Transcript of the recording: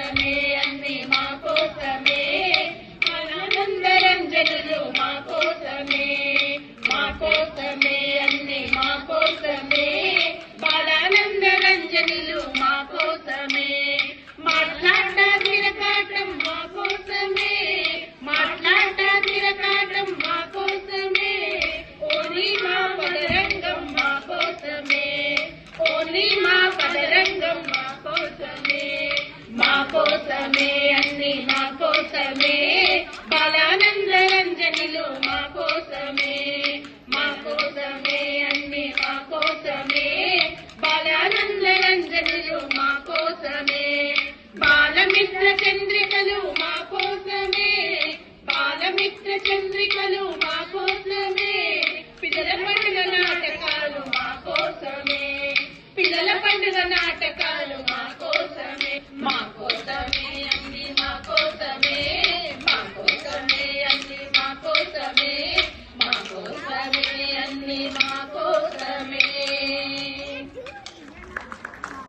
కోసమే అన్ని మా కోసమే ఆనంద రంజనులు మా కోసమే అన్ని మా కోసమే బాలానంద రంజనులు మా కోసమే మాట్లాడ తిరకాటం మా కోసమే మాట్లాడ తిరకాటం మా కోసమే ఓన్లీ మా పదరంగం మా కోసమే ఓన్లీ మా పదరంగం మా కోసమే అన్ని మా కోసమే బాలానంద రంజనులు మా కోసమే